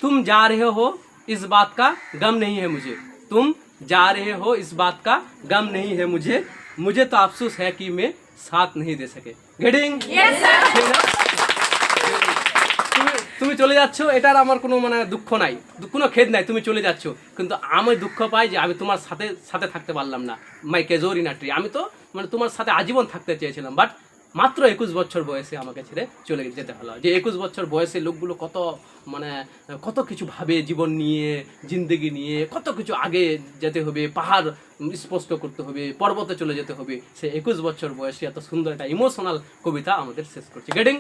तुम जा रहे हो इस बात का गम नहीं है मुझे, तुम जा रहे हो इस बात का गम नहीं है मुझे, मुझे तो अफसोस है कि मैं साथ नहीं दे सके। গেটিং? তুমি চলে যাচ্ছ, এটার আমার কোনো মানে দুঃখ নাই, কোনো খেদ নাই, তুমি চলে যাচ্ছ, কিন্তু আমি দুঃখ পাই যে আমি তোমার সাথে সাথে থাকতে পারলাম না। মাই ক্যাজুরিনা ট্রি, আমি তো মানে তোমার সাথে আজীবন থাকতে চেয়েছিলাম, বাট মাত্র 21 বছর বয়সে আমাকে ছেড়ে চলে যেতে হলো। যে 21 বছর বয়সে লোকগুলো কত মানে কত কিছু ভাবে, জীবন নিয়ে, জিন্দগি নিয়ে কত কিছু আগে যেতে হবে, পাহাড় স্পষ্ট করতে হবে, পর্বতে চলে যেতে হবে। সে 21 বছর বয়সে এত সুন্দর একটা ইমোশনাল কবিতা আমাদের শেষ করছে। গেটিং?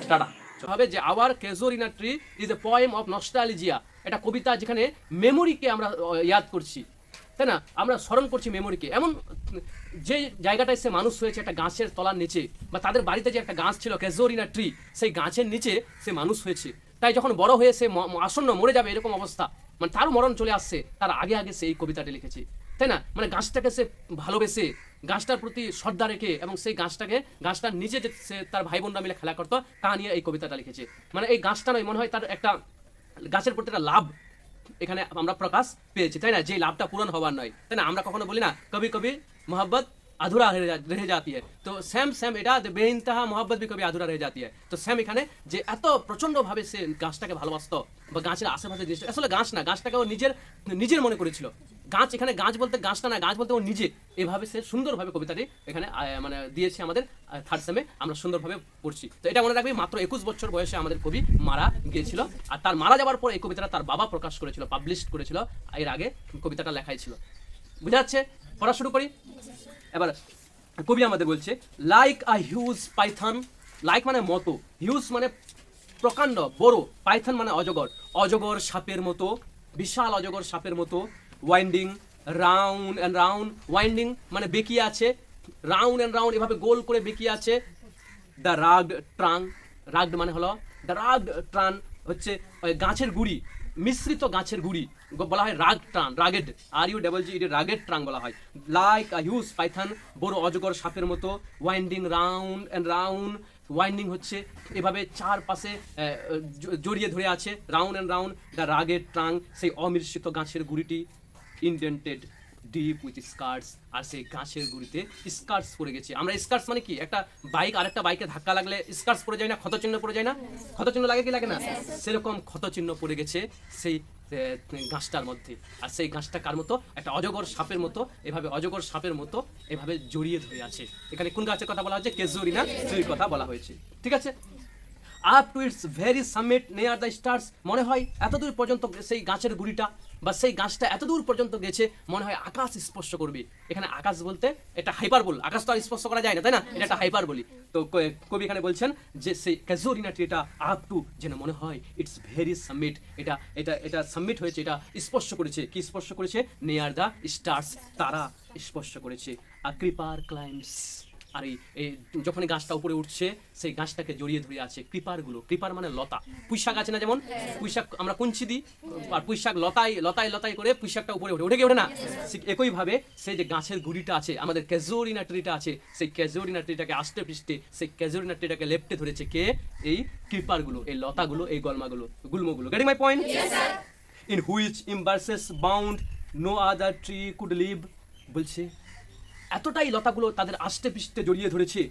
টাটা। হবে যে our casuarina tree is a poem of nostalgia, এটা কবিতা যেখানে মেমোরিকে আমরা ইয়াদ করছি, তাই না? আমরা স্মরণ করছি মেমোরিকে। এমন যে জায়গাটায় সে মানুষ হয়েছে, একটা গাছের তলার নিচে, বা তাদের বাড়িতে যে একটা গাছ ছিল ক্যাজুরিনা ট্রি, সেই গাছের নিচে সে মানুষ হয়েছে। তাই যখন বড় হয়ে সে আসন্ন মরে যাবে এরকম অবস্থা, মানে তারও মরণ চলে আসছে, তার আগে আগে সে এই কবিতাটি লিখেছে, তাই না? মানে গাছটাকে সে ভালোবেসে, গাছটার প্রতি শ্রদ্ধা রেখে, এবং সেই গাছটার নিচে যে সে তার ভাই বোনরা মিলে খেলা করতো, তা নিয়ে এই কবিতাটা লিখেছে। মানে এই গাছটা নয়, মনে হয় তার একটা গাছের প্রতি একটা লাভ এখানে আমরা প্রকাশ পেয়েছি, তাই না? যে লাভটা পূরণ হওয়ার নয়, তাই না? আমরা কখনো বলি না কবি কবি मोहब्बत अधूरा रह जाती है, তো সেম এটা বেইনতাহা মোহাব্বত भी कभी अधूरा रह जाती है। তো সেম এখানে যে এত প্রচন্ডভাবে সে গাছটাকে ভালোবাসতো, বা গাছের আশেপাশে জিনিস, আসলে গাছ না, গাছটাকে ও নিজের মনে করেছিল। গাছ এখানে গাছ বলতে গাছটা না, গাছ বলতে ও নিজে। এভাবে সে সুন্দরভাবে কবিতাটি এখানে মানে দিয়েছে আমাদের থার্ড সেমে, আমরা সুন্দরভাবে পড়ছি। তো এটা মনে রাখবি, মাত্র 21 বছর বয়সে আমাদের কবি মারা গিয়েছিল, আর তার মারা যাওয়ার পর এই কবিতাটা তার বাবা প্রকাশ করেছিল, পাবলিশ করেছিল। এর আগে কবিতাটা লেখাই ছিল। বুঝা যাচ্ছে? পড়া শুরু করি এবার। কবি আমাদের বলছে, like a huge Python, like মানে মতো, হিউজ মানে প্রকাণ্ড বড়, পাইথন মানে অজগর, অজগর সাপের মতো, বিশাল অজগর সাপের মতো, winding round and round, winding মানে বেঁকিয়ে আছে, রাউন্ড অ্যান্ড রাউন্ড এভাবে গোল করে বেঁকিয়ে আছে। দ্য রাগড ট্রাং, রাগড মানে হলো, দ্য রাগড ট্রান হচ্ছে গাছের গুড়ি, মিশ্রিত গাছের গুড়ি বলা হয় রাগ ট্রান, রাগেড, RUGG, রাগেড ট্রাং বলা হয়। লাইক আ হিউজ পাইথন, বড় অজগর সাপের মতো, winding round and round, winding হচ্ছে এভাবে চারপাশে জড়িয়ে ধরে আছে, round and round, the rugged trunk, সেই অমিশ্রিত গাছের গুড়িটি, ইনডেন্টেড ডিপ উইথ স্কার্টস, আর সেই গাছের গুড়িতে স্কার্টস পড়ে গেছে। আমরা স্কার্টস মানে কি, একটা বাইক আরেকটা বাইকে ধাক্কা লাগলে স্কার্টস পড়ে যায় না, ক্ষতচিহ্ন পড়ে যায় না, ক্ষতচিহ্ন লাগে কি লাগে না, সেরকম ক্ষতচিহ্ন পড়ে গেছে সেই গাছটার মধ্যে। আর সেই গাছটা কার মতো, একটা অজগর সাপের মতো, এভাবে অজগর সাপের মতো এভাবে জড়িয়ে ধরে আছে। এখানে কোন গাছের কথা বলা হচ্ছে? ক্যাজুরিনা ট্রির কথা বলা হয়েছে, ঠিক আছে? Up to its very summit near the stars, মনে হয় এতদূর পর্যন্ত সেই গাছের গুড়িটা বা সেই গাছটা এতদূর পর্যন্ত গেছে, মনে হয় আকাশ স্পর্শ করবে। এখানে আকাশ বলতে এটা হাইপারবোল, আকাশ তো আর স্পর্শ করা যায় না, তাই না? এটা একটা হাইপারবোলি। তো কবি এখানে বলছেন যে সেই ক্যাজুরিনা ট্রিটা আপ টু, যেন মনে হয় ইটস ভেরি সামিট, এটা এটা এটা সামিট হয়েছে, এটা স্পর্শ করেছে। কি স্পর্শ করেছে? নিয়ার দ্য স্টার্স, তারা স্পর্শ করেছে। আর ক্রিপার ক্লাইম্বস, আর এই যখন গাছটা উপরে উঠছে, সেই গাছটাকে জড়িয়ে ধরে আছে ক্রিপারগুলো। ক্রিপার মানে লতা, পুঁইশাক আছে না, যেমন পুঁইশাক আমরা কুঞ্চি দিই, আর পুঁইশাক লতায় লতায় লতায় করে পুঁইশাকটা উপরে ওঠে, ওঠে না? একইভাবে সেই যে গাছের গুড়িটা আছে, আমাদের ক্যাজুরিনা ট্রিটা আছে, সেই ক্যাজুরিনা ট্রিটাকে আষ্টে পৃষ্ঠে, সেই ক্যাজুরিনা ট্রিটাকে লেপ্টে ধরেছে কে? এই ক্রিপারগুলো, এই লতাগুলো, এই গুল্মগুলো। Getting my point? In which embraces bound no other tree could live, বলছে এতটাই লতাগুলো তাদের আষ্টে পৃষ্ঠে জড়িয়ে ধরেছে,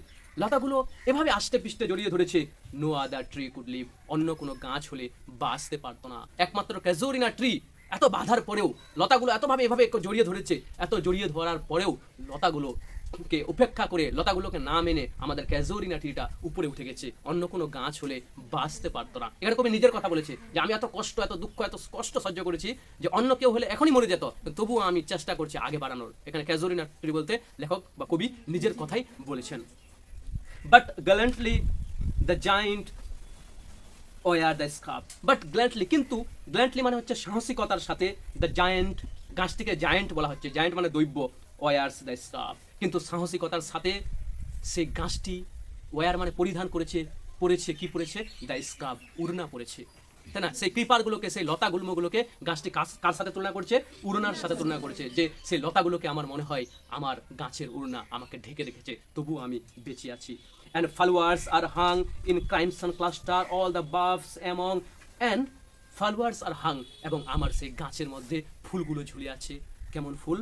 লতাগুলো এভাবে আষ্টে পৃষ্ঠে জড়িয়ে ধরেছে, no other tree could live, অন্য কোনো গাছ হলে বাঁচতে পারতো না। একমাত্র ক্যাজুরিনা ট্রি, এত বাধার পরেও লতাগুলো এতভাবে এভাবে জড়িয়ে ধরেছে, এত জড়িয়ে ধরার পরেও লতাগুলোকে উপেক্ষা করে, লতাগুলোকে না মেনে আমাদের ক্যাজুরিনা ট্রিটা উপরে উঠে গেছে, অন্য কোনো গাছ হলে বাঁচতে পারতো না। এখানে কবি নিজের কথা বলেছে যে আমি এত কষ্ট, এত দুঃখ, এত কষ্ট সহ্য করেছি যে অন্য কেউ হলে এখনই মরে যেত, তবুও আমি চেষ্টা করছি আগে বাড়ানোর। এখানে ক্যাজুরিনা ট্রি বলতে লেখক বা কবি নিজের কথাই বলেছেন। But gallantly the giant wears the scarf, but gallantly, কিন্তু গ্ল্যান্টলি মানে হচ্ছে সাহসিকতার সাথে, দ্য জায়েন্ট, গাছটিকে জায়েন্ট বলা হচ্ছে, জায়েন্ট মানে দৈব্য, ওয়ার্স দ্য স্কার্ফ, কিন্তু সাহসিকতার সাথে সেই গাছটি ওয়ার মানে পরিধান করেছে, পরেছে কি পরেছে? দ্য স্কার্ফ, উড়না পরেছে, তাই না? সেই ক্রিপারগুলোকে, সেই লতাগুল্মগুলোকে গাছটি কার সাথে তুলনা করছে? উড়নার সাথে তুলনা করছে, যে সেই লতাগুলোকে আমার মনে হয় আমার গাছের উড়না আমাকে ঢেকে রেখেছে, তবু আমি বেঁচে আছি। And flowers are hung in crimson cluster, all the buffs among, and flowers are hung, এবং আমার সেই গাছের মধ্যে ফুলগুলো ঝুলে আছে। কেমন ফুল?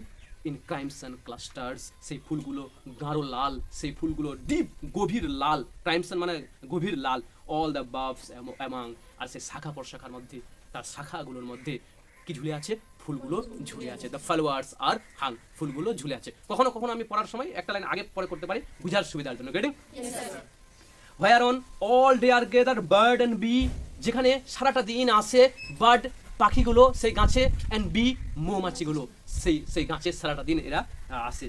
ইন ক্রাইমসন ক্লাস্টার্স, সেই ফুলগুলো গাঢ় লাল, সেই ফুলগুলো ডিপ গভীর লাল, ক্রাইমসন মানে গভীর লাল, অল দ্য বাভস অ্যামাং, আর সেই শাখা প্রশাখার মধ্যে, তার শাখাগুলোর মধ্যে কি ঝুলে আছে? ফুলগুলো ঝুলে আছে। দ্য ফ্লাওয়ার্স আর হাং, ফুলগুলো ঝুলে আছে। কখনো কখনো আমি পড়ার সময় একটা লাইন আগে পরে করতে পারি বুঝার সুবিধার জন্য। Getting? Where on all day are gather bird and bee, যেখানে সারাটা দিন আসে বার্ড পাখিগুলো সেই গাছে, অ্যান্ড বি মৌমাছিগুলো সেই গাছের সারাটা দিন এরা আসে।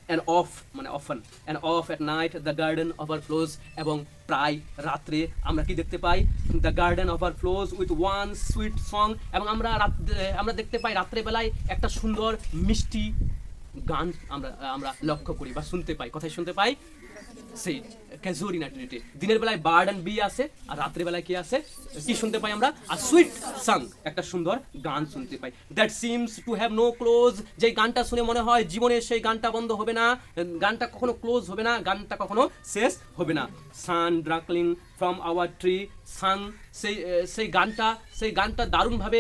অ্যান্ড অফ মানে often, and oft at night the garden overflows, এবং প্রায় রাত্রে আমরা কি দেখতে পাই? The garden overflows with one sweet song, এবং আমরা দেখতে পাই রাত্রেবেলায় একটা সুন্দর মিষ্টি গান আমরা লক্ষ্য করি বা শুনতে পাই। কোথায় শুনতে পাই? সেই ক্যাজুরিনা ট্রিতে। দিনের বেলায় বার্ড অ্যান্ড বি আসে, আর রাত্রে বেলায় কি আসে? কি শুনতে পাই আমরা? আর সুইট সং, একটা সুন্দর গান শুনতে পাই। That seems to have no close, যে গানটা শুনে মনে হয় জীবনে সেই গানটা বন্ধ হবে না, গানটা কখনো ক্লোজ হবে না, গানটা কখনো শেষ হবে না। সান ড্রাকলিং ফ্রম আওয়ার ট্রি সাং, সেই গানটা দারুণভাবে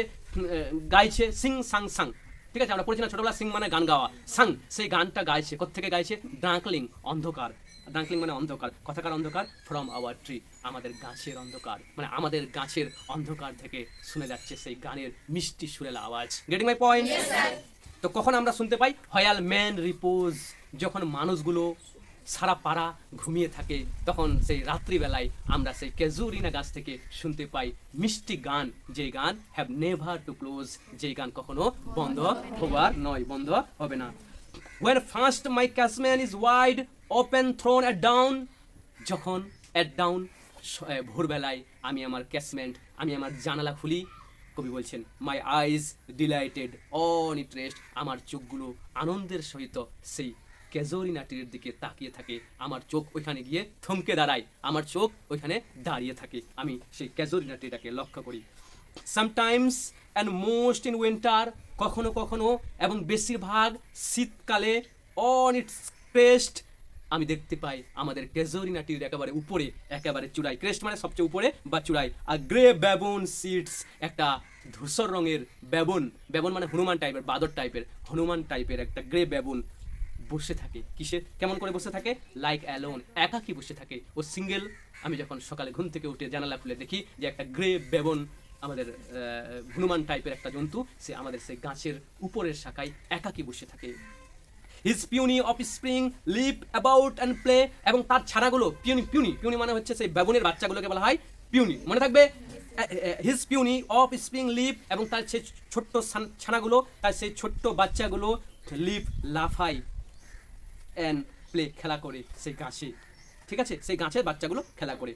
গাইছে। সিং সাং সাং, ঠিক আছে? আমরা পড়েছি না ছোটবেলা, সিং মানে গান গাওয়া, সাং সেই গানটা গাইছে। কোত্থেকে গাইছে? ড্রাকলিং অন্ধকার, ড্রাকলিং মানে অন্ধকার। কথাকার অন্ধকার? ফ্রম আওয়ার ট্রি, আমাদের গাছের অন্ধকার, মানে আমাদের গাছের অন্ধকার থেকে শুনে যাচ্ছে সেই গানের মিষ্টি সুরেলা আওয়াজ। Getting my point? তো কখন আমরা শুনতে পাই? হয়াল ম্যান রিপোজ, যখন মানুষগুলো সারা পাড়া ঘুমিয়ে থাকে, তখন সেই রাত্রিবেলায় আমরা সেই ক্যাজুরিনা গাছ থেকে শুনতে পাই মিষ্টি গান, যে গান হ্যাভ নেভার টু ক্লোজ, যে গান কখনো বন্ধ হবার নয়, বন্ধ হবে না। When first my casement is wide open thrown at dawn, যখন at dawn ভোরবেলায় আমি আমার ক্যাসমেন্ট, আমি আমার জানালা খুলি, কবি বলছেন মাই আইজ ডিলাইটেড অন ইট রেস্ট, আমার চোখগুলো আনন্দের সহিত সেই ক্যাজুরিনা ট্রির দিকে তাকিয়ে থাকে। আমার চোখ ওইখানে গিয়ে থমকে দাঁড়ায়, আমার চোখ ওইখানে দাঁড়িয়ে থাকে, আমি সেই ক্যাজুরিনা ট্রিটাকে লক্ষ্য করি। Sometimes and most in winter, কখনো কখনো এবং বেশিরভাগ শীতকালে, অন ইটস ক্রেস্ট, আমি দেখতে পাই আমাদের ক্যাজুরিনা ট্রির একেবারে উপরে, একেবারে চূড়ায়, ক্রেস্ট মানে সবচেয়ে উপরে বা চূড়ায়, আর গ্রে ব্যাবন সিটস, একটা ধূসর রঙের ব্যাবন, ব্যাবন মানে হনুমান টাইপের, বাদর টাইপের, হনুমান টাইপের একটা গ্রে ব্যাবন বসে থাকে। কিসের? কেমন করে বসে থাকে? লাইক অ্যালোন, একাকি বসে থাকে, ও সিঙ্গেল। আমি যখন সকালে ঘুম থেকে উঠে জানালা খুলে দেখি যে একটা গ্রে ব্যাবন, আমাদের হনুমান টাইপের একটা জন্তু, সে আমাদের সেই গাছের উপরের শাখায় একাকি বসে থাকে। His puny offspring leap about and play, এবং তার ছানাগুলো, পিউনি পিউনি পিউনি মানে হচ্ছে সেই ব্যাবনের বাচ্চাগুলোকে বলা হয় পিউনি, মনে থাকবে। His puny offspring leave, এবং তার সেই ছোট্ট ছানাগুলো, তার সেই ছোট্ট বাচ্চাগুলো লিভ লাফাই অ্যান্ড প্লে, খেলা করে সেই গাছে, ঠিক আছে? সেই গাছের বাচ্চাগুলো খেলা করে।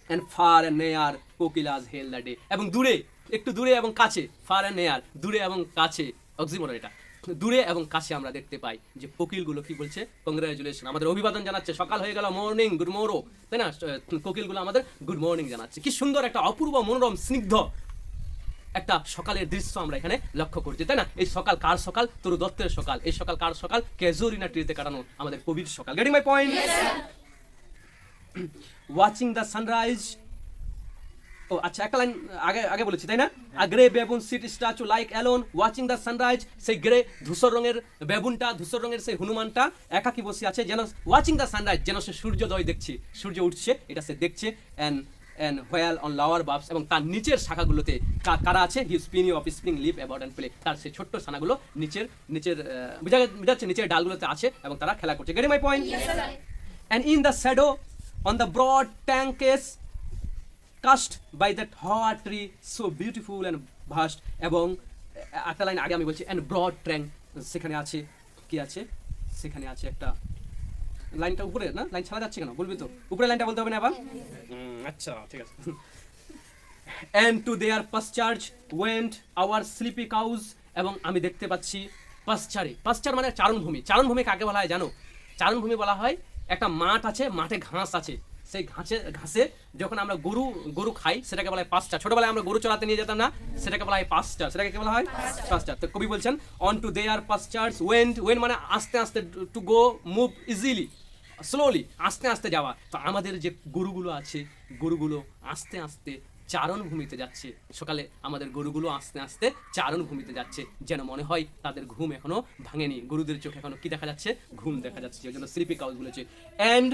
অ্যান্ড ফার অ্যান্ড নেয়ার কোকিলাস হেল দ্য ডে, এবং দূরে, একটু দূরে এবং কাছে, ফার অ্যান্ড নেয়ার, দূরে এবং কাছে, অক্সিমোরন এটা, দূরে এবং কাছে আমরা দেখতে পাই যে কোকিলগুলো কি বলছে? কংগ্রাচুলেশন, আমাদের অভিবাদন জানাচ্ছে, সকাল হয়ে গেল, মর্নিং, গুড মর্নিং, তাই না? কোকিলগুলো আমাদের গুড মর্নিং জানাচ্ছে। কি সুন্দর একটা অপূর্ব মনোরম স্নিগ্ধ একটা সকালের দৃশ্য আমরা এখানে লক্ষ্য করছি, তাই না? এই সকাল কার সকাল? তরু দত্তের সকাল। এই সকাল কার সকাল? ক্যাজুরিনা ট্রিতে কাটানো আমাদের কবির সকাল। Getting my point? Watching the sunrise, ও আচ্ছা, একটা লাইন আগে বলেছি, তাই না? A grey baboon sit statue like alone watching the sunrise, সেই গ্রে ধূসর রঙের বেবুনটা, ধূসর রঙের সেই হনুমানটা একাকি বসে আছে, যেন ওয়াচিং দ্য সানরাইজ, যেন সে সূর্যোদয় দেখছে, সূর্য উঠছে, এটা সে দেখছে। And while on lower boughs, এবং তার নিচের শাখাগুলোতে কারা আছে? His puny offspring leap about and play, তার সেই ছোট্ট ছানাগুলো নিচের বুঝাচ্ছে নিচের ডালগুলোতে আছে এবং তারা খেলা করছে। Getting my point? And in the shadow on the broad tanks cast by that hot tree so beautiful and vast, এবং একটা লাইন আগে আমি বলছি, অ্যান্ড ব্রড ট্যাঙ্ক, সেখানে আছে কি আছে? সেখানে আছে একটা লাইনটা উপরে না, লাইন ছাড়া যাচ্ছে কেন বলবি তো? উপরে লাইনটা বলতে হবে না আবার? আচ্ছা ঠিক আছে। And to their pastures went our sleepy cows, এবং আমি দেখতে পাচ্ছি পাস্চারে, পাস্চার মানে চারণভূমি। চারণভূমি কাকে বলা হয় জানো? চারণভূমি বলা হয় একটা মাঠ আছে, মাঠে ঘাস আছে, সেই ঘাসে যখন আমরা গরু খাই সেটাকে বলা হয় পাস্টার। ছোটবেলায় আমরা গরু চড়াতে নিয়ে যেতাম না, সেটাকে বলা হয় পাস্টার। সেটাকে কি বলা হয়? পাস্টার। তো কবি বলছেন on to their পাস্টার্স went, when মানে আস্তে আস্তে, to go move easily, slowly, আস্তে আস্তে যাওয়া। তো আমাদের যে গরুগুলো আছে, গরুগুলো আস্তে আস্তে চারণভূমিতে যাচ্ছে। সকালে আমাদের গরুগুলো আস্তে আস্তে চারণভূমিতে যাচ্ছে, যেন মনে হয় তাদের ঘুম এখনো ভাঙেনি। গরুদের চোখে এখনো কি দেখা যাচ্ছে? ঘুম দেখা যাচ্ছে। ওই জন্য স্লিপি কাউজ বলেছে। And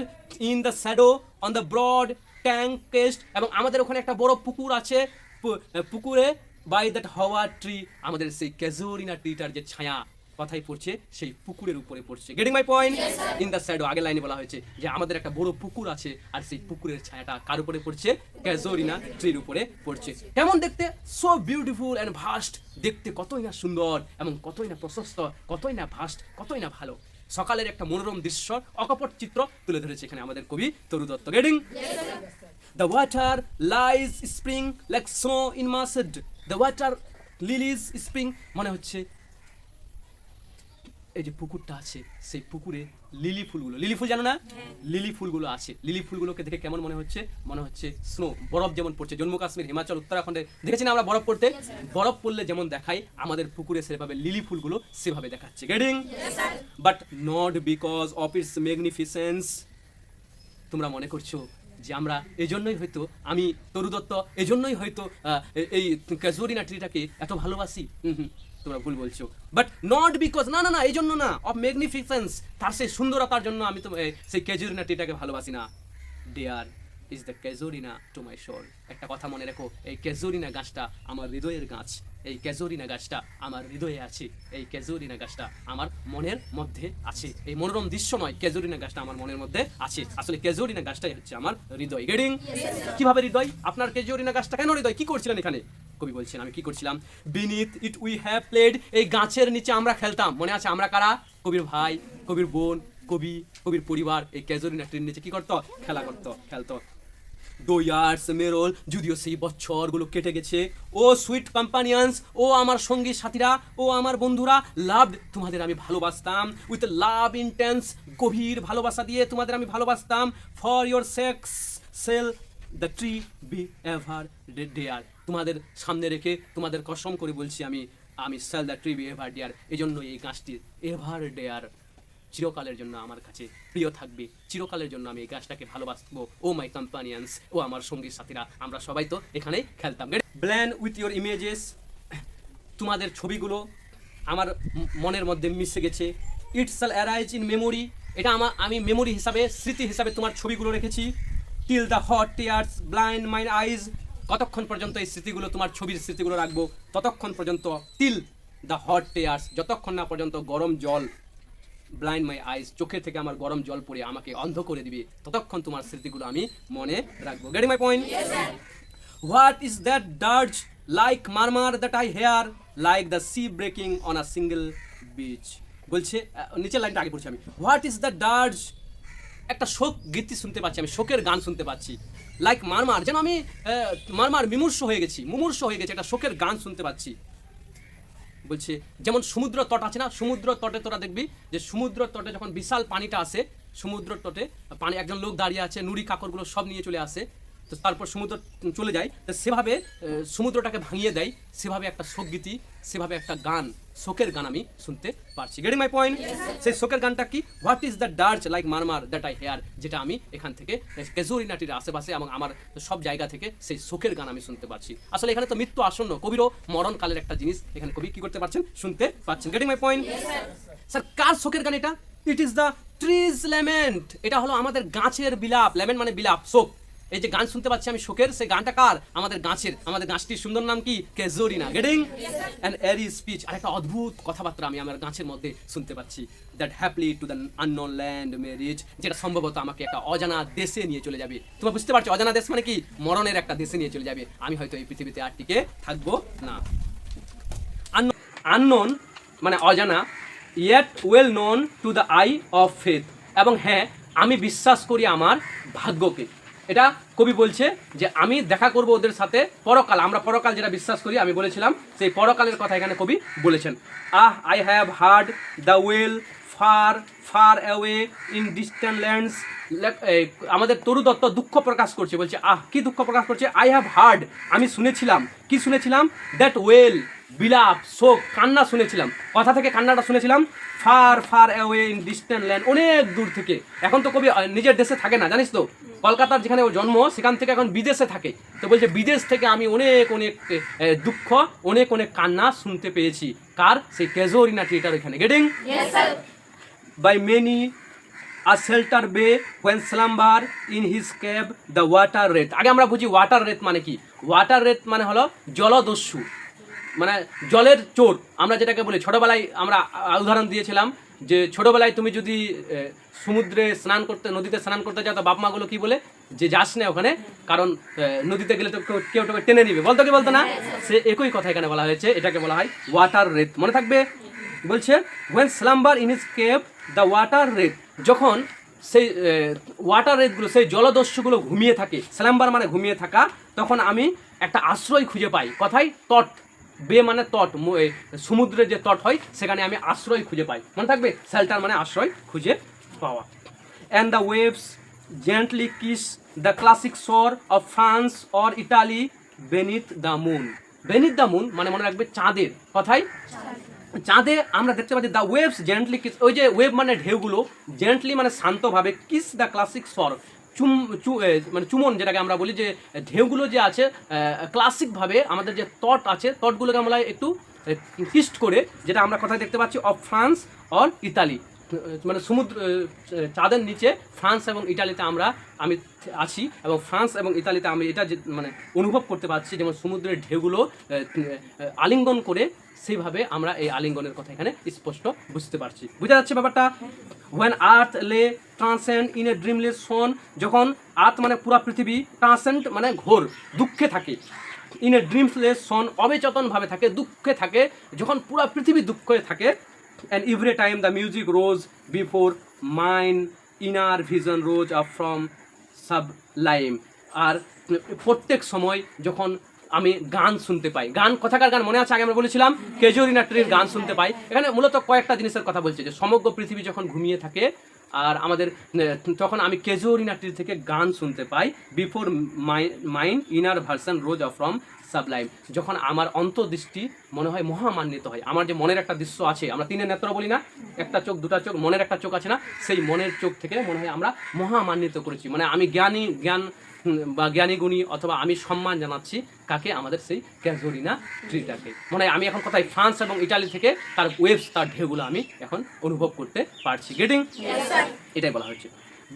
in the shadow on the broad tank cast, এবং আমাদের ওখানে একটা বড় পুকুর আছে, পুকুরে বাই দ্যাট হাওয়া ট্রি, আমাদের সেই ক্যাজুরিনা ট্রিটার যে ছায়া কথাই পড়ছে সেই পুকুরের উপরে পড়ছে। Getting my point? In the shadow, আগের লাইনে বলা হয়েছে যে আমাদের একটা বড় পুকুর আছে, আর সেই পুকুরের ছায়াটা কার উপরে পড়ছে? ক্যাজুরিনা ট্রির উপরে পড়ছে। কেমন দেখতে? সো বিউটিফুল অ্যান্ড ভাস্ট, দেখতে কতই না সুন্দর এবং কতই না প্রশস্ত, কতই না ভাস্ট, কতই না ভালো। সকালের একটা মনোরম দৃশ্য, অকপট চিত্র তুলে ধরেছে এখানে আমাদের কবি Toru Dutt. Getting? The water lies spring like snow in mud. The water lilies spring, মনে হচ্ছে এই যে পুকুরটা আছে সেই পুকুরে লিলি ফুলগুলো, লিলি ফুল জানো না? লিলি ফুলগুলো আছে। লিলি ফুলগুলোকে দেখে কেমন মনে হচ্ছে? মনে হচ্ছে স্নো, বরফ যেমন পড়ছে জম্মু কাশ্মীর, হিমাচল, উত্তরাখণ্ডে দেখেছি না আমরা বরফ পড়তে? বরফ পড়লে যেমন দেখায় আমাদের পুকুরে সেভাবে লিলি ফুলগুলো সেভাবে দেখাচ্ছে। Getting? But not because of its magnificence. তোমরা মনে করছো যে আমরা এজন্যই হয়তো, আমি তরু দত্ত এজন্যই হয়তো এই ক্যাজুরিনা ট্রিটাকে এত ভালোবাসি। তোমরা ভুল বলছো। বাট নট বিকজ, না না না, এই জন্য না, অফ ম্যাগনিফিসেন্স, তার সেই সুন্দরতার জন্য আমি তো সেই ক্যাজুরিনা ট্রিটাকে ভালোবাসি না। Dear is the casuarina to my soul. একটা কথা মনে রেখো, এই ক্যাজুরিনা গাছটা আমার হৃদয়ের গাছ। এই ক্যাজুরিনা গাছটা আমার হৃদয়ে আছে। এই ক্যাজুরিনা গাছটা আমার মনের মধ্যে আছে। এই মনোরম দৃশ্য নয়, ক্যাজুরিনা গাছটা আমার মনের মধ্যে আছে। আসলে ক্যাজুরিনা গাছটাই হচ্ছে আমার হৃদয়। গেটিং? কিভাবে হৃদয়? আপনার ক্যাজুরিনা গাছটা কেন হৃদয়? কি করছিলেন এখানে? কবি বলছেন আমি কি করছিলাম? Beneath it we have played, এই গাছের নিচে আমরা খেলতাম। মনে আছে আমরা কারা? কবির ভাই, কবির বোন, কবির পরিবার এই ক্যাজুরিনা ট্রির নিচে কি করতো? খেলা করতো, খেলতো। দো ইয়ার্স মেরোল, যদিও সেই বছরগুলো কেটে গেছে। ও সুইট কম্পানিয়ান্স, ও আমার সঙ্গী সাথীরা, ও আমার বন্ধুরা, লাভ, তোমাদের আমি ভালোবাসতাম। উইথ লাভ ইন্টেন্স, গভীর ভালোবাসা দিয়ে তোমাদের আমি ভালোবাসতাম। For your sakes shall the tree be ever dear, তোমাদের সামনে রেখে তোমাদের কসম করে বলছি আমি shall the tree be ever dear, এই জন্য এই গাছটি এভার ডেয়ার, চিরকালের জন্য আমার কাছে প্রিয় থাকবে। চিরকালের জন্য আমি এই গাছটাকে ভালোবাসবো। ও মাই কম্পানিয়ান্স, ও আমার সঙ্গী সাথীরা, আমরা সবাই তো এখানেই খেলতাম। ব্ল্যান্ড উইথ ইউর ইমেজেস, তোমাদের ছবিগুলো আমার মনের মধ্যে মিশে গেছে। It shall arise in memory, এটা আমি মেমোরি হিসাবে, স্মৃতি হিসাবে তোমার ছবিগুলো রেখেছি। Till the hot tears blind my eyes, কতক্ষণ পর্যন্ত এই স্মৃতিগুলো, তোমার ছবির স্মৃতিগুলো রাখবো? ততক্ষণ পর্যন্ত। টিল দ্য হট টিয়ার্স, যতক্ষণ না পর্যন্ত গরম জল, ব্লাইন্ড মাই আইজ, চোখে থেকে আমার গরম জল পড়ে আমাকে অন্ধ করে দিবে, ততক্ষণ তোমার স্মৃতিগুলো আমি মনে রাখবো। Getting my point? What is that dirge like murmur that I hear like the sea breaking on a shingle beach, বলছে নিচের লাইনটা আগে পড়ছি আমি। হোয়াট ইজ দ্য ডার্জ, একটা শোক গীতি শুনতে পাচ্ছি আমি, শোকের গান শুনতে পাচ্ছি। লাইক মারমার, যেন আমি মারমার মুমূর্ষ হয়ে গেছি, একটা শোকের গান শুনতে পাচ্ছি। বলছে যেমন সমুদ্র তট আছে না, সমুদ্র তটে তোরা দেখবি যে সমুদ্র তটে যখন বিশাল পানিটা আসে, সমুদ্র তটে পানি, একজন লোক দাঁড়িয়ে আছে, নুড়ি কাকরগুলো সব নিয়ে চলে আসে, তো তারপর সমুদ্র চলে যায়, তো সেভাবে সমুদ্রটাকে ভাঙিয়ে দেয়, সেভাবে একটা শোকগীতি, সেভাবে একটা গান, শোকের গান আমি শুনতে পারছি। Getting my point? সেই শোকের গানটা কি? What is the dirge like murmur that I hear, যেটা আমি এখান থেকে ক্যাজুরিনা ট্রির আশেপাশে এবং আমার সব জায়গা থেকে সেই শোকের গান আমি শুনতে পাচ্ছি। আসলে এখানে তো মৃত্যু আসন্ন, কবিরও মরণকালের একটা জিনিস এখানে কবি কি করতে পারছেন? শুনতে পাচ্ছেন। Getting my point? স্যার কার শোকের গান এটা? It is the trees lament, এটা হলো আমাদের গাছের বিলাপ। ল্যামেন্ট মানে বিলাপ, শোক। এই যে গান শুনতে পাচ্ছি আমি শোকের, সেই গানটা কার? আমাদের গাছের। আমাদের গাছটির সুন্দর নাম কি? Casuarina. Getting? And eerie speech, আর একটা অদ্ভুত কথাবার্তা আমি আমার গাছের মধ্যে শুনতে পাচ্ছি। That haply to the unknown land may reach, যেটা সম্ভবত আমাকে একটা অজানা দেশে নিয়ে চলে যাবে। তোমরা বুঝতে পারছো অজানা দেশ মানে কি? মরণের একটা দেশে নিয়ে চলে যাবে। আমি হয়তো এই পৃথিবীতে আর টিকে থাকবো না। আননোন মানে অজানা, yet well known to the I of faith, এবং হ্যাঁ আমি বিশ্বাস করি আমার ভাগ্যকে। এটা কবি বলছে যে আমি দেখা করব ওদের সাথে পরকাল, আমরা পরকাল যেটা বিশ্বাস করি, আমি বলেছিলাম সেই পরকালের কথা এখানে কবি বলেছেন। I have heard the well far far away in distant lands, আমাদের তরু দত্ত দুঃখ প্রকাশ করছে, বলছে কি দুঃখ প্রকাশ করছে? আই হ্যাভ হার্ড, আমি শুনেছিলাম, কি শুনেছিলাম? দ্যাট ওয়েল, বিলাপ, শোক, কান্না শুনেছিলাম। কথা থেকে কান্নাটা শুনেছিলাম, far far away in distant land, অনেক দূর থেকে। এখন তো কবি নিজের দেশে থাকে না, জানিস তো, কলকাতার যেখানে ওর জন্ম সেখান থেকে এখন বিদেশে থাকে। তো বলছে বিদেশ থেকে আমি অনেক অনেক দুঃখ, অনেক অনেক কান্না শুনতে পেয়েছি। কার? সেই ক্যাজুরিনা ট্রিটার ওইখানে। Getting? By many a shelter bay when slumber in his cave the water wraith। আগে আমরা বুঝি ওয়াটার রেথ মানে কি। ওয়াটার রেথ মানে হলো জলদস্যু, মানে জলের চোর। আমরা যেটাকে বলি, ছোটবেলায় আমরা উদাহরণ দিয়েছিলাম যে ছোটবেলায় তুমি যদি সমুদ্রে স্নান করতে, নদীতে স্নান করতে যাও, তো বাপ মাগুলো কি বলে যে যাস না ওখানে, কারণ নদীতে গেলে তো কেউ তোকে টেনে নিবে, বলতো কি বলতো না? সে একই কথা এখানে বলা হয়েছে, এটাকে বলা হয় ওয়াটার রেথ। মনে থাকবে, বলছে when slumber in his cave the water wraith, যখন সেই ওয়াটার রেথগুলো, সেই জলদস্যুগুলো ঘুমিয়ে থাকে, স্ল্যাম্বার মানে ঘুমিয়ে থাকা, তখন আমি একটা আশ্রয় খুঁজে পাই। কোথায়? তট, বে মানে তট, সমুদ্রের যে তট হয় সেখানে আমি আশ্রয় খুঁজে পাই। মনে থাকবে, শেল্টার মানে আশ্রয় খুঁজে পাওয়া। And the waves gently kiss the classic shore of France or Italy beneath the moon. Beneath the moon মানে মনে রাখবে চাঁদের। কথায় চাঁদে আমরা দেখতে পাচ্ছি দ্য ওয়েভস জেন্টলি কিস, ওই যে ওয়েভ মানে ঢেউগুলো, জেন্টলি মানে শান্তভাবে, কিস দ্য ক্লাসিক স্বর, মানে চুমন, যেটাকে আমরা বলি যে ঢেউগুলো যে আছে ক্লাসিকভাবে আমাদের যে তট আছে, তটগুলোকে আমরা একটু কিস্ট করে, যেটা আমরা কোথায় দেখতে পাচ্ছি, অফ ফ্রান্স অর ইতালি, মানে সমুদ্র, চাঁদের নিচে ফ্রান্স এবং ইটালিতে আমি আছি, এবং ফ্রান্স এবং ইতালিতে আমি এটা যে মানে অনুভব করতে পারছি, যেমন সমুদ্রের ঢেউগুলো আলিঙ্গন করে, সেইভাবে আমরা এই আলিঙ্গনের কথা এখানে স্পষ্ট বুঝতে পারছি। বুঝা যাচ্ছে ব্যাপারটা? when earth lay transcend in a dreamless zone, যখন আর্থ মানে পুরা পৃথিবী, ট্রান্সেন্ড মানে ঘোর, দুঃখে থাকে, ইন এ ড্রিমলেস সন অবেচেতনভাবে থাকে, দুঃখে থাকে, যখন পুরা পৃথিবী দুঃখে থাকে, and every time the music rose before mine inner vision rose up from sublime। আর প্রত্যেক সময় যখন আমি গান শুনতে পাই, গান কথাকার গান মনে আছে, আগে আমরা বলেছিলাম ক্যাজুরিনা ট্রির গান শুনতে পাই। এখানে মূলত কয়েকটা জিনিসের কথা বলছে, যে সমগ্র পৃথিবী যখন ঘুমিয়ে থাকে আর আমাদের, তখন আমি ক্যাজুরিনা ট্রি থেকে গান শুনতে পাই, before mind inner version rose of from sublime, যখন আমার অন্তর্দৃষ্টি মনে হয় মহামান্বিত হয়। আমার যে মনের একটা দৃশ্য আছে, আমরা তিনের নেত্র বলি না, একটা চোখ, দুটা চোখ, মনের একটা চোখ আছে না, সেই মনের চোখ থেকে মনে হয় আমরা মহামান্বিত করেছি, মানে আমি জ্ঞান বা জ্ঞানী গুণী, অথবা আমি সম্মান জানাচ্ছি কাকে? আমাদের সেই ক্যাজুরিনা ট্রিটাকে। মনে হয় আমি এখন কোথায়? ফ্রান্স এবং ইটালি থেকে তার ওয়েভস, তার ঢেউগুলো আমি এখন অনুভব করতে পারছি। গেটিং? এটাই বলা হচ্ছে।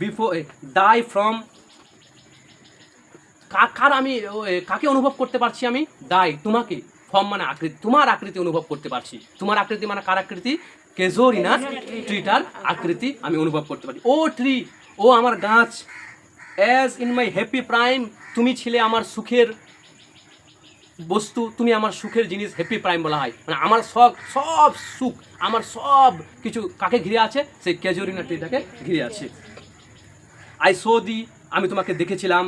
বিফোর ডাই ফ্রম, কার আমি কাকে অনুভব করতে পারছি? আমি ডাই, তোমাকে, ফর্ম মানে আকৃতি, তোমার আকৃতি অনুভব করতে পারছি। তোমার আকৃতি মানে কার আকৃতি? ক্যাজুরিনা ট্রিটার আকৃতি আমি অনুভব করতে পারছি। ও ট্রি, ও আমার গাছ, as in my happy prime, তুমি ছিলে আমার সুখের বস্তু, তুমি আমার সুখের জিনিস, হ্যাপি প্রাইম বলা হয়, মানে আমার সব সুখ, আমার সব কিছু কাকে ঘিরে আছে? সেই ক্যাজুরিনা ট্রিটাকে ঘিরে আছে। আই সো দি, আমি তোমাকে দেখেছিলাম,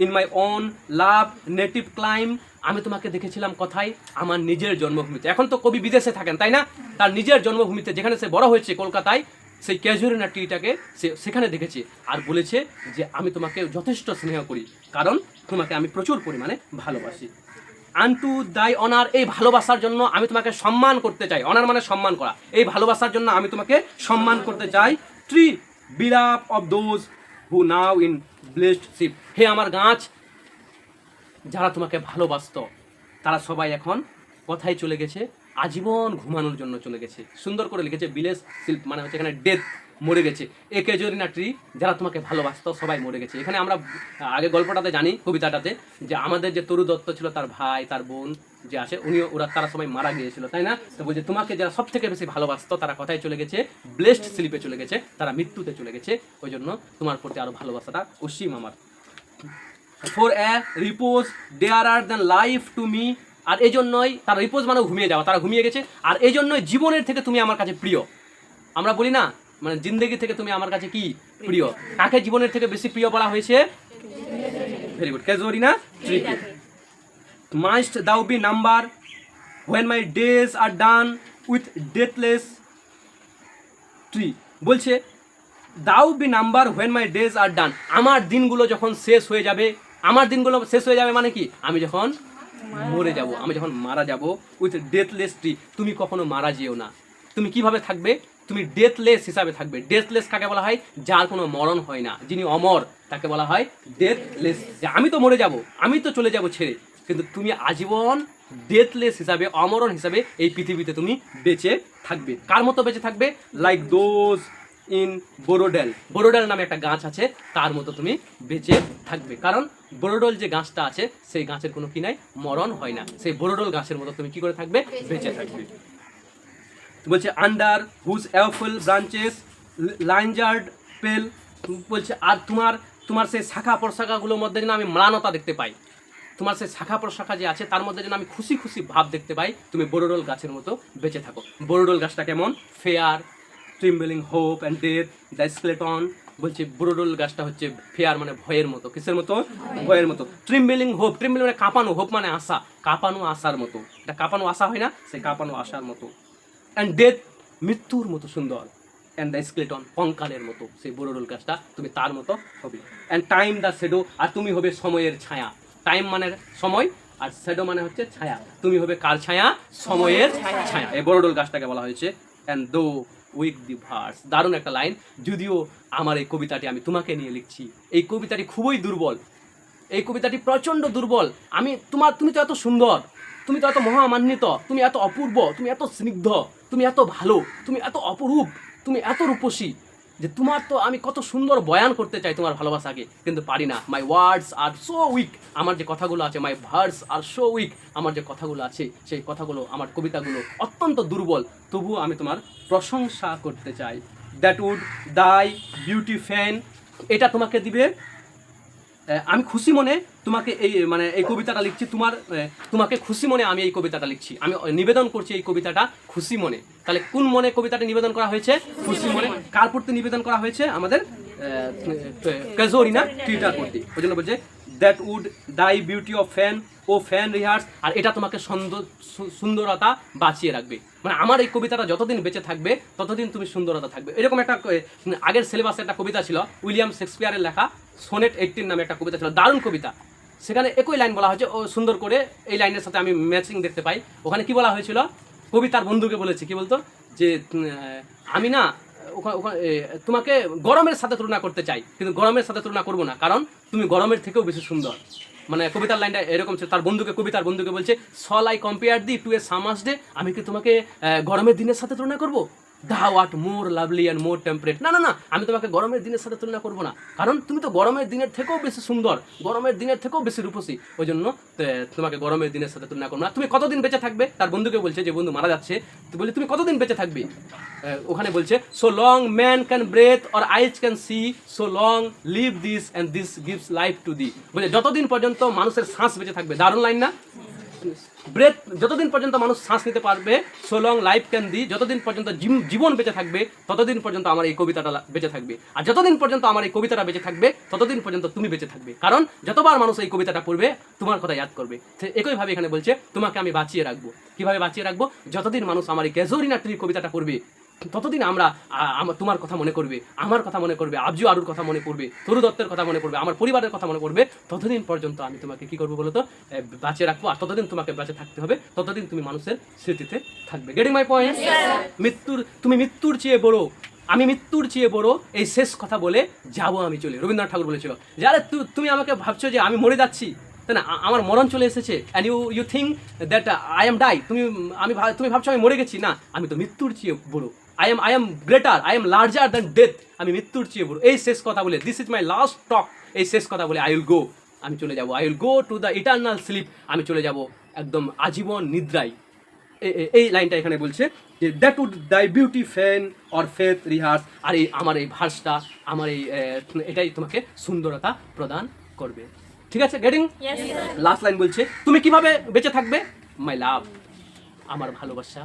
in my own love native clime, আমি তোমাকে দেখেছিলাম কোথায়? আমার নিজের জন্মভূমিতে। এখন তো কবি বিদেশে থাকেন, তাই না? তার নিজের জন্মভূমিতে, যেখানে সে বড় হয়েছে, কলকাতায়, সেই ক্যাজুরিনা ট্রিটাকে সে সেখানে দেখেছে, আর বলেছে যে আমি তোমাকে যথেষ্ট স্নেহ করি, কারণ তোমাকে আমি প্রচুর পরিমাণে ভালোবাসি। আনটু দাই অনার, এই ভালোবাসার জন্য আমি তোমাকে সম্মান করতে চাই। অনার মানে সম্মান করা, এই ভালোবাসার জন্য আমি তোমাকে সম্মান করতে চাই। Tree beloved of those who now in blessed sleep, হে আমার গাছ, যারা তোমাকে ভালোবাসত তারা সবাই এখন কোথায় চলে গেছে? আজীবন ঘুমানোর জন্য চলে গেছে। সুন্দর করে লিখেছে, বিলেস শিল্প মানে হচ্ছে এখানে ডেথ, মরে গেছে। এ ক্যাজুরিনা ট্রি, যারা তোমাকে ভালোবাসত সবাই মরে গেছে। এখানে আমরা আগে গল্পটাতে জানি, কবিতাটাতে, যে আমাদের যে তরু দত্ত ছিল, তার ভাই, তার বোন যে আছে, তারা সবাই মারা গিয়েছিল, তাই না? তো বলছে তোমাকে যারা সব থেকে বেশি ভালোবাসত তারা কোথায় চলে গেছে? ব্লেসড স্লিপে চলে গেছে, তারা মৃত্যুতে চলে গেছে। ওই জন্য তোমার প্রতি আরো ভালোবাসাটা অসীম আমার। For a repose dearer than life to me, আর এই জন্যই তার রিপোজ মানে ঘুমিয়ে যাওয়া, তারা ঘুমিয়ে গেছে, আর এই জন্যই জীবনের থেকে তুমি আমার কাছে প্রিয়। আমরা বলি না, মানে জিন্দেগি থেকে তুমি আমার কাছে কি প্রিয়? কাকে জীবনের থেকে বেশি প্রিয় বলা হয়েছে? Very good, casuarina tree. Must thou be number when my days are done with deathless tree, বলছে thou be number when my days are done, আমার দিনগুলো যখন শেষ হয়ে যাবে। আমার দিনগুলো শেষ হয়ে যাবে মানে কি? আমি যখন মরে যাব, আমি যখন মারা যাব, উইথ ডেথলেস ট্রি, তুমি কখনো মারা যেও না। তুমি কিভাবে থাকবে? তুমি ডেথলেস হিসাবে থাকবে। ডেথলেস কাকে বলা হয়? যার কোনো মরণ হয় না, যিনি অমর, তাকে বলা হয় ডেথলেস। যে আমি তো মরে যাব, আমি তো চলে যাব ছেড়ে, কিন্তু তুমি আজীবন ডেথলেস হিসাবে, অমরণ হিসাবে এই পৃথিবীতে তুমি বেঁচে থাকবে। কার মতো বেঁচে থাকবে? Like those in Borrowdale. Borrowdale নামে একটা গাছ আছে, তার মতো তুমি বেঁচে থাকবে। কারণ বোরোডল যে গাছটা আছে, সেই গাছের কোনো কি নাই, মরণ হয় না। সেই বোরোডল গাছের মতো তুমি কি করে থাকবে? বেঁচে থাকবে। বলছে আন্ডার হুজ অ্যাপল ব্রাঞ্চেস লাইনজার্ড পেল। বলছে আর তোমার তোমার সেই শাখা প্রশাখাগুলোর মধ্যে যেন আমি ম্লানতা দেখতে পাই, তোমার সেই শাখা প্রশাখা যে আছে তার মধ্যে যেন আমি খুশি খুশি ভাব দেখতে পাই, তুমি বোরোডল গাছের মতো বেঁচে থাকো। বোরোডল গাছটা কেমন? Fear, trembling hope and death, the skeleton. বলছে বোরোডল গাছটা হচ্ছে ফেয়ার মানে ভয়ের মতো। কিসের মতো? ভয়ের মতো। ট্রিম্বলিং হোপ, ট্রিম্বলিং মানে কাঁপানো, হোপ মানে আশা, কাঁপানো আশার মতো। এটা কাঁপানো আশা হয় না, সেই কাঁপানো আশার মতো। অ্যান্ড ডেথ, মৃত্যুর মতো সুন্দর। অ্যান্ড দ্য স্কেলেটন, কঙ্কালের মতো। সেই বোরোডল গাছটা তুমি তার মতো হবে। অ্যান্ড টাইম দ্য শ্যাডো, আর তুমি হবে সময়ের ছায়া। টাইম মানে সময়, আর শ্যাডো মানে হচ্ছে ছায়া। তুমি হবে কার ছায়া? সময়ের ছায়া। এই বোরোডল গাছটাকে বলা হয়েছে। অ্যান্ড দো উইক দি ভার্স, দারুণ একটা লাইন। যদিও আমার এই কবিতাটি আমি তোমাকে নিয়ে লিখছি, এই কবিতাটি খুবই দুর্বল, এই কবিতাটি প্রচণ্ড দুর্বল। তুমি তো এত সুন্দর, তুমি তো এত মহামান্বিত, তুমি এত অপূর্ব, তুমি এত স্নিগ্ধ, তুমি এত ভালো, তুমি এত অপরূপ, তুমি এত রূপসী, যে তোমার তো আমি কত সুন্দর বয়ান করতে চাই তোমার ভালোবাসাকে, কিন্তু পারি না। মাই ওয়ার্ডস আর সো উইক, আমার যে কথাগুলো আছে, মাই ভার্স আর সো উইক, আমার যে কথাগুলো আছে, সেই কথাগুলো, আমার কবিতাগুলো অত্যন্ত দুর্বল, তবুও আমি তোমার প্রশংসা করতে চাই। That would thy beauty fan, এটা তোমাকে দিবে। আমি খুশি মনে তোমাকে এই কবিতাটা লিখছি, তোমাকে খুশি মনে আমি এই কবিতাটা লিখছি, আমি নিবেদন করছি এই কবিতাটা খুশি মনে। তাহলে কোন মনে কবিতাটা নিবেদন করা হয়েছে? খুশি মনে। কার প্রতি নিবেদন করা হয়েছে? আমাদের ক্যাজোরিনা ট্রিটার প্রতি। ওই জন্য বলছে that would thy beauty of fan, ও ফ্যান রিহার্স, আর এটা তোমাকে সুন্দরতা বাঁচিয়ে রাখবে। মানে আমার এই কবিতাটা যতদিন বেঁচে থাকবে ততদিন তুমি সুন্দরতা থাকবে। এরকম একটা আগের সিলেবাসে একটা কবিতা ছিল, উইলিয়াম শেক্সপিয়ারের লেখা সোনেট 18 নামে একটা কবিতা ছিল, দারুণ কবিতা। সেখানে একই লাইন বলা হয়েছে, ও সুন্দর করে এই লাইনের সাথে আমি ম্যাচিং দেখতে পাই। ওখানে কি বলা হয়েছিল? কবি তার বন্ধুকে বলেছে, কি বলতো, যে আমি না তোমাকে গরমের সাথে তুলনা করতে চাই, কিন্তু গরমের সাথে তুলনা করবো না, কারণ তুমি গরমের থেকেও বেশি সুন্দর। মানে কবিতার লাইনটা এরকম ছিল, তার বন্ধুকে, কবিতার বন্ধুকে বলছে, shall I compare thee to a summer's day, আমি কি তোমাকে গরমের দিনের সাথে তুলনা করবো? দাও আট more lovely and more temperate, না না না, আমি তোমাকে গরমের দিনের সাথে তুলনা করবো না, কারণ তুমি তো গরমের দিনের থেকেও বেশি সুন্দর, গরমের দিনের থেকেও বেশি রূপসী, ওই জন্য তোমাকে গরমের দিনের সাথে তুলনা করবো না। তুমি কতদিন বেঁচে থাকবে? তার বন্ধুকে বলছে, যে বন্ধু মারা যাচ্ছে, তো বলে তুমি কতদিন বেঁচে থাকবে? ওখানে বলছে, so long man can breathe or eyes can see, so long live this and this gives life to the. বলে যতদিন পর্যন্ত মানুষের শ্বাস বেঁচে থাকবে, দারুণ লাইন না? ব্রেথ, যতদিন পর্যন্ত মানুষ শ্বাস নিতে পারবে, so long life can the, যতদিন পর্যন্ত জীবন বেঁচে থাকবে ততদিন পর্যন্ত আমার এই কবিতাটা বেঁচে থাকবে, আর যতদিন পর্যন্ত আমার এই কবিতাটা বেঁচে থাকবে ততদিন পর্যন্ত তুমি বেঁচে থাকবে, কারণ যতবার মানুষ এই কবিতাটা পড়বে তোমার কথা ইয়াদ করবে। একইভাবে এখানে বলছে, তোমাকে আমি বাঁচিয়ে রাখবো। কিভাবে বাঁচিয়ে রাখবো? যতদিন মানুষ আমার এই ক্যাজোরিনা ট্রির কবিতাটা পড়বে ততদিন তোমার কথা মনে করবে, আমার কথা মনে করবে, আবজু আরুর কথা মনে পড়বে, তরু দত্তের কথা মনে পড়বে, আমার পরিবারের কথা মনে পড়বে। ততদিন পর্যন্ত আমি তোমাকে কি করবো বলো তো? বাঁচিয়ে রাখবো, আর ততদিন তোমাকে বেঁচে থাকতে হবে, ততদিন তুমি মানুষের স্মৃতিতে থাকবে। Getting my point? তুমি মৃত্যুর চেয়ে বড়, আমি মৃত্যুর চেয়ে বড়, এই শেষ কথা বলে যাবো আমি চলে। রবীন্দ্রনাথ ঠাকুর বলেছিল, যারা তুমি আমাকে ভাবছো যে আমি মরে যাচ্ছি, তাই না, আমার মরণ চলে এসেছে, and you think that I am die, তুমি ভাবছো আমি মরে গেছি, না, আমি তো মৃত্যুর চেয়ে বড়। I am greater, I am larger than death, আমি মৃত্যুর চেয়ে বড়। এই শেষ কথা বলে, দিস ইজ মাই লাস্ট টক, এই শেষ কথা বলে আই উইল গো, আমি চলে যাব, I will go to the eternal sleep, আমি চলে যাব একদম আজীবন নিদ্রায়। এই লাইনটা এখানে বলছে যে that would thy beauty fan or faith rehearse, আর আমার এই ভার্সটা, আমার এটাই তোমাকে সুন্দরতা প্রদান করবে। ঠিক আছে? গেটিং? লাস্ট লাইন বলছে, তুমি কিভাবে বেঁচে থাকবে? মাই লাভ, আমার ভালোবাসা,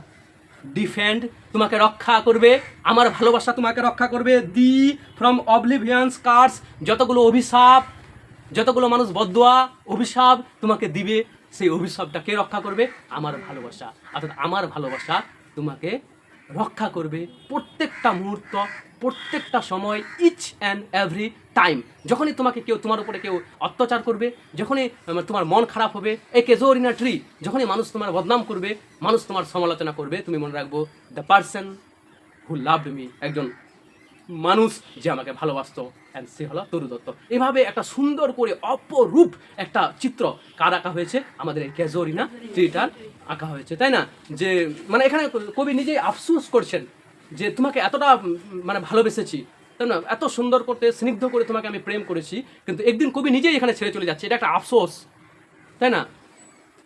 ডিফেন্ড, তোমাকে রক্ষা করবে, আমার ভালোবাসা তোমাকে রক্ষা করবে, দি ফ্রম অবলিভিয়ান্স কার্স, যতগুলো অভিশাপ, যতগুলো মানুষ বদদোয়া অভিশাপ তোমাকে দিবে, সেই অভিশাপটা কে রক্ষা করবে? আমার ভালোবাসা। অর্থাৎ আমার ভালোবাসা তোমাকে রক্ষা করবে প্রত্যেকটা মুহূর্ত, প্রত্যেকটা সময়, ইচ অ্যান্ড এভরি টাইম। যখনই তোমাকে কেউ, তোমার উপরে কেউ অত্যাচার করবে, যখনই তোমার মন খারাপ হবে, এ কেজোরিনা ট্রি, যখনই মানুষ তোমার বদনাম করবে, মানুষ তোমার সমালোচনা করবে, তুমি মনে রাখবো the person who loved me, একজন মানুষ যে আমাকে ভালোবাসতো, অ্যান্ড সে হলো তরু দত্ত। এভাবে একটা সুন্দর করে অপরূপ একটা চিত্র কার আঁকা হয়েছে? আমাদের এই কেজোরিনা ট্রিটার আঁকা হয়েছে, তাই না? যে মানে এখানে কবি নিজেই আফসোস করছেন যে তোমাকে এতটা মানে ভালোবেসেছি, তাই না, এত সুন্দর করতে, স্নিগ্ধ করে তোমাকে আমি প্রেম করেছি, কিন্তু একদিন কবি নিজেই এখানে ছেড়ে চলে যাচ্ছে। এটা একটা আফসোস, তাই না?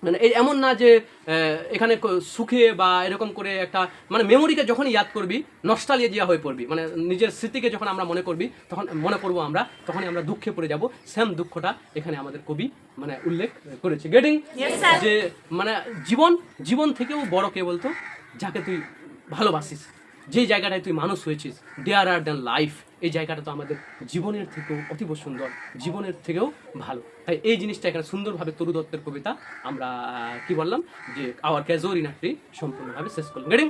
মানে এই এমন না যে এখানে সুখে বা এরকম করে একটা মানে মেমোরিকে যখন ইয়াদ করবি, নস্টালজিয়া হয়ে পড়বি, মানে নিজের স্মৃতিকে যখন আমরা মনে করবি, তখন মনে করবো আমরা, তখনই আমরা দুঃখে পড়ে যাব। সেম দুঃখটা এখানে আমাদের কবি মানে উল্লেখ করেছে। গেটিং? যে মানে জীবন থেকেও বড় কে বলতো? যাকে তুই ভালোবাসিস, যেই জায়গাটায় তুই মানুষ হয়েছিস, ডেয়ারার দ্যান লাইফ, এই জায়গাটা তো আমাদের জীবনের থেকেও অতীব সুন্দর, জীবনের থেকেও ভালো। তাই এই জিনিসটা এখানে সুন্দরভাবে তরু দত্তের কবিতা আমরা কি বললাম যে আওয়ার ক্যাজোরিনা ট্রি সম্পূর্ণভাবে শেষ করলাম। গেটিং?